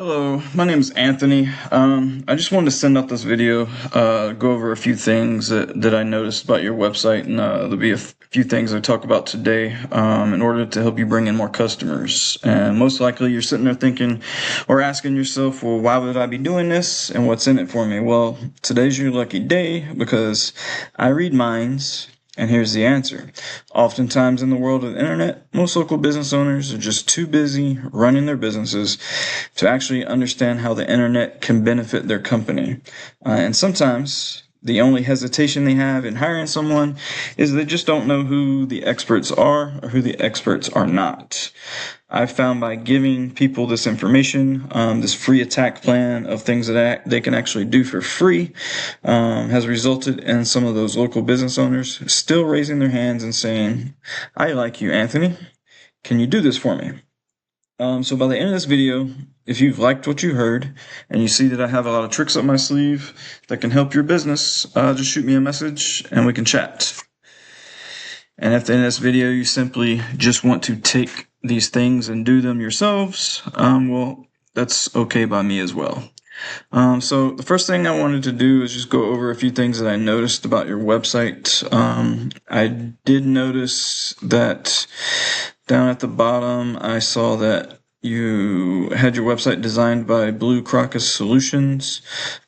Hello, my name is Anthony. I just wanted to send out this video, go over a few things that I noticed about your website, and there'll be a few things I talk about today in order to help you bring in more customers. And most likely you're sitting there thinking or asking yourself, well, why would I be doing this and what's in it for me? Well, today's your lucky day because I read minds. And here's the answer. Oftentimes in the world of the internet, most local business owners are just too busy running their businesses to actually understand how the internet can benefit their company. And sometimes the only hesitation they have in hiring someone is they just don't know who the experts are or who the experts are not. I've found by giving people this information, this free attack plan of things that they can actually do for free, has resulted in some of those local business owners still raising their hands and saying, I like you, Anthony. Can you do this for me? So by the end of this video, if you've liked what you heard and you see that I have a lot of tricks up my sleeve that can help your business, just shoot me a message and we can chat. And if in this video you simply just want to take these things and do them yourselves, well, that's okay by me as well. So the first thing I wanted to do is just go over a few things that I noticed about your website. I did notice that down at the bottom, I saw that you had your website designed by Blue Crocus Solutions.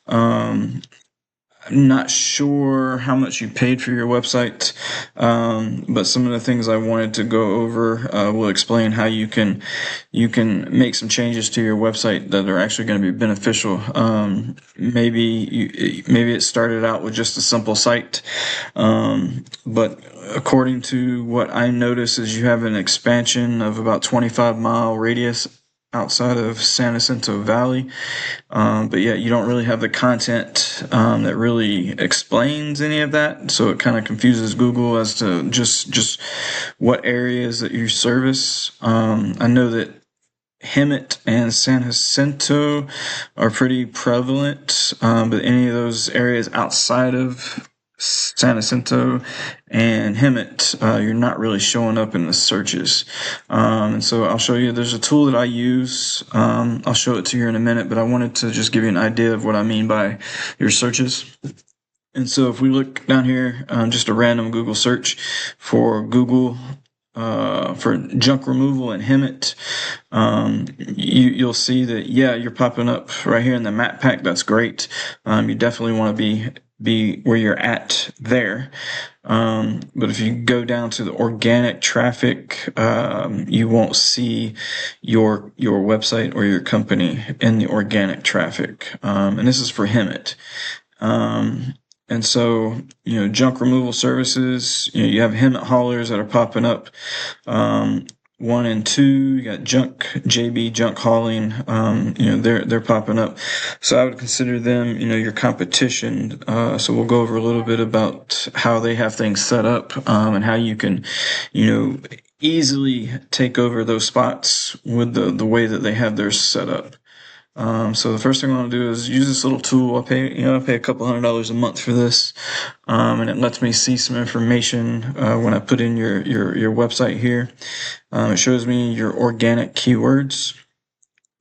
I'm not sure how much you paid for your website, but some of the things I wanted to go over will explain how you can make some changes to your website that are actually going to be beneficial. Maybe it started out with just a simple site, but according to what I noticed is you have an expansion of about 25-mile radius outside of San Jacinto Valley, but yet you don't really have the content that really explains any of that, so it kind of confuses Google as to just what areas that you service. I know that Hemet and San Jacinto are pretty prevalent, but any of those areas outside of San Jacinto and Hemet, you're not really showing up in the searches. And so I'll show you, there's a tool that I use. I'll show it to you in a minute, but I wanted to just give you an idea of what I mean by your searches. And so if we look down here, just a random Google search for Google, for junk removal and Hemet, you'll see that, yeah, you're popping up right here in the map pack. That's great. You definitely want to be where you're at there. But if you go down to the organic traffic, you won't see your website or your company in the organic traffic. And this is for Hemet. And so, junk removal services, you have Hemet haulers that are popping up. 1 and 2, you got JB junk hauling, they're popping up. So I would consider them, your competition. So we'll go over a little bit about how they have things set up, and how you can, easily take over those spots with the way that they have theirs set up. So the first thing I want to do is use this little tool. I pay a couple $100 a month for this, and it lets me see some information when I put in your website here. It shows me your organic keywords.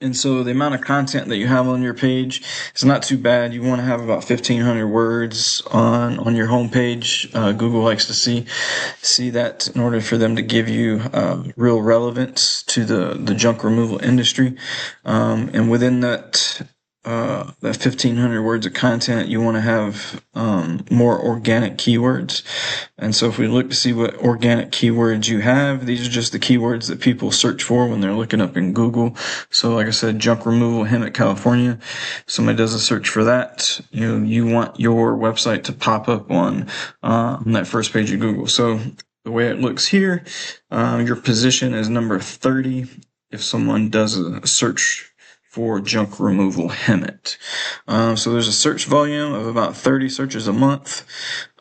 And so the amount of content that you have on your page is not too bad. You want to have about 1,500 words on your homepage. Google likes to see that in order for them to give you real relevance to the junk removal industry. And within that 1,500 words of content, you want to have more organic keywords. And so if we look to see what organic keywords you have, these are just the keywords that people search for when they're looking up in Google. So like I said, junk removal, Hemet, California. If somebody does a search for that, you want your website to pop up on that first page of Google. So the way it looks here, your position is number 30 if someone does a search for junk removal Hemet. So there's a search volume of about 30 searches a month.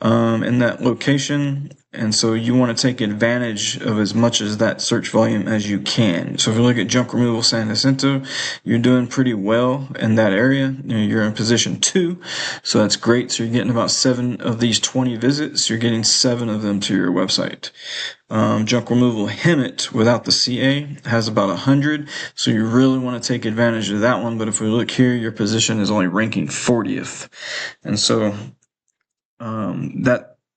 in that location. And so you want to take advantage of as much as that search volume as you can. So if you look at Junk Removal San Jacinto, you're doing pretty well in that area. You're in position 2, so that's great. So you're getting about 7 of these 20 visits. You're getting 7 of them to your website. Junk Removal Hemet without the CA has about 100, so you really want to take advantage of that one. But if we look here, your position is only ranking 40th, and so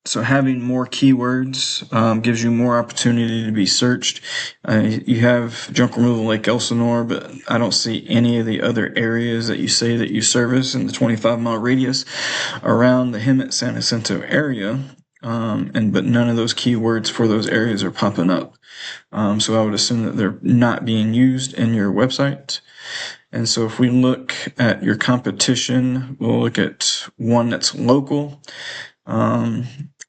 so having more keywords gives you more opportunity to be searched. You have Junk Removal Lake Elsinore, but I don't see any of the other areas that you say that you service in the 25-mile radius around the Hemet San Jacinto area. But none of those keywords for those areas are popping up. So I would assume that they're not being used in your website. And so if we look at your competition, we'll look at one that's local,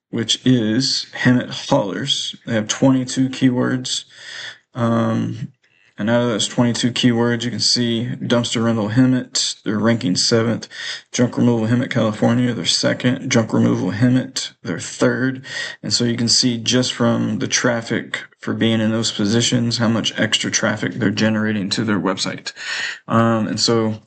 which is Hemet Haulers. They have 22 keywords. And out of those 22 keywords, you can see Dumpster Rental Hemet, they're ranking 7th. Junk Removal Hemet California, they're 2nd. Junk Removal Hemet, they're 3rd. And so you can see just from the traffic for being in those positions, how much extra traffic they're generating to their website. And so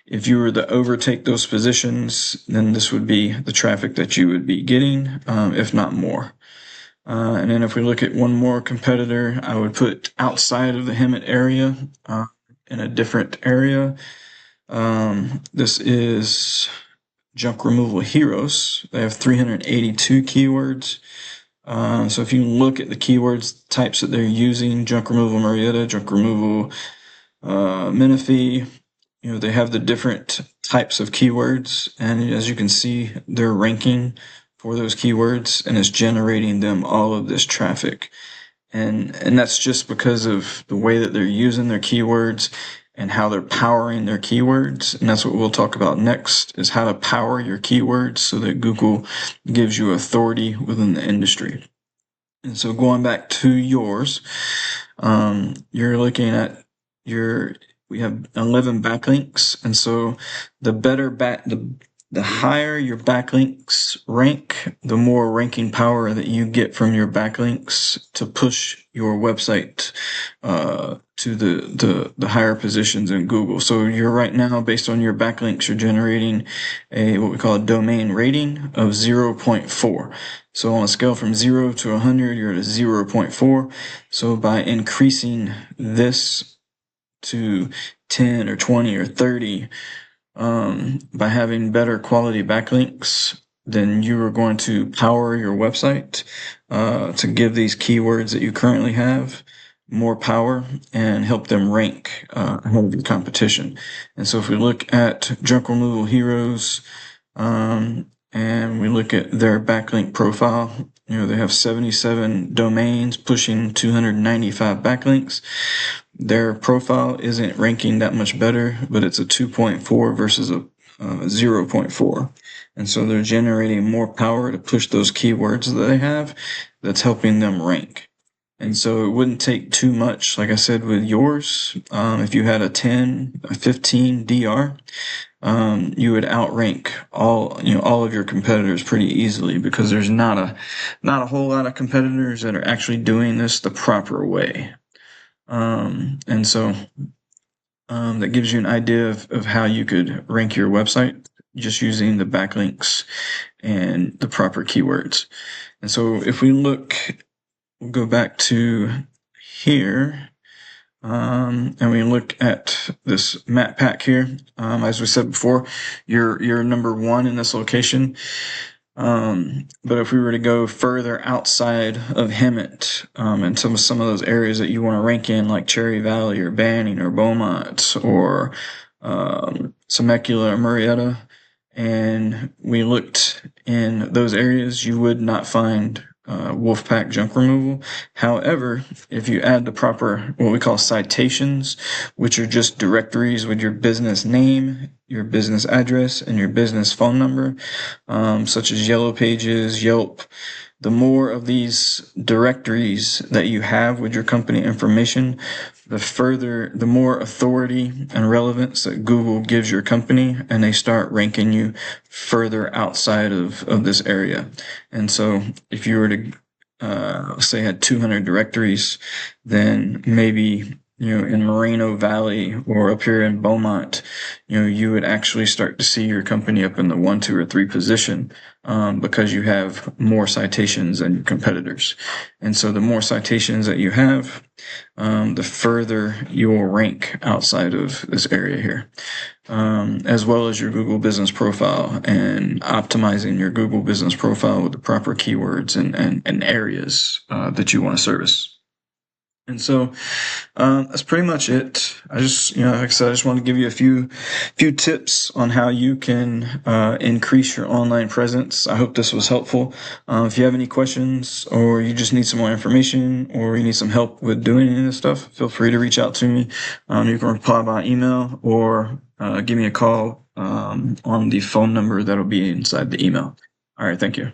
if you were to overtake those positions, then this would be the traffic that you would be getting, if not more. And then if we look at one more competitor, I would put outside of the Hemet area, in a different area. This is Junk Removal Heroes. They have 382 keywords. So if you look at the keywords types that they're using, Junk Removal Marietta, Junk Removal Menifee, they have the different types of keywords, and as you can see, they're ranking for those keywords, and it's generating them all of this traffic. And that's just because of the way that they're using their keywords and how they're powering their keywords. And that's what we'll talk about next, is how to power your keywords so that Google gives you authority within the industry. And so going back to yours, you're looking at we have 11 backlinks. And so the higher your backlinks rank, the more ranking power that you get from your backlinks to push your website to the higher positions in Google. So you're right now, based on your backlinks, you're generating what we call a domain rating of 0.4. So on a scale from 0 to 100, you're at a 0.4. So by increasing this to 10 or 20 or 30, by having better quality backlinks, then you are going to power your website to give these keywords that you currently have more power and help them rank ahead of your competition. And so if we look at Junk Removal Heroes, and we look at their backlink profile, they have 77 domains pushing 295 backlinks. Their profile isn't ranking that much better, but it's a 2.4 versus a 0.4. And so they're generating more power to push those keywords that they have that's helping them rank. And so it wouldn't take too much, like I said, with yours. If you had a 10, a 15 DR, you would outrank all of your competitors pretty easily, because there's not a whole lot of competitors that are actually doing this the proper way. And so that gives you an idea of how you could rank your website just using the backlinks and the proper keywords. And so if we look, we'll go back to here, and we look at this map pack here. As we said before, you're number 1 in this location. But if we were to go further outside of Hemet, and some of those areas that you want to rank in, like Cherry Valley or Banning or Beaumont or Temecula or Murrieta, and we looked in those areas, you would not find Wolfpaq Junk Removal. However, if you add the proper, what we call citations, which are just directories with your business name, your business address, and your business phone number, such as Yellow Pages, Yelp, the more of these directories that you have with your company information, the more authority and relevance that Google gives your company, and they start ranking you further outside of this area. And so if you were to say had 200 directories, then maybe, in Moreno Valley or up here in Beaumont, you would actually start to see your company up in the 1, 2, or 3 position, because you have more citations than your competitors. And so the more citations that you have, the further you will rank outside of this area here, as well as your Google business profile, and optimizing your Google business profile with the proper keywords and areas that you want to service. And so that's pretty much it. I just, like I said, I just want to give you a few tips on how you can increase your online presence. I hope this was helpful. If you have any questions, or you just need some more information, or you need some help with doing any of this stuff, feel free to reach out to me. You can reply by email, or give me a call on the phone number that'll be inside the email. All right, thank you.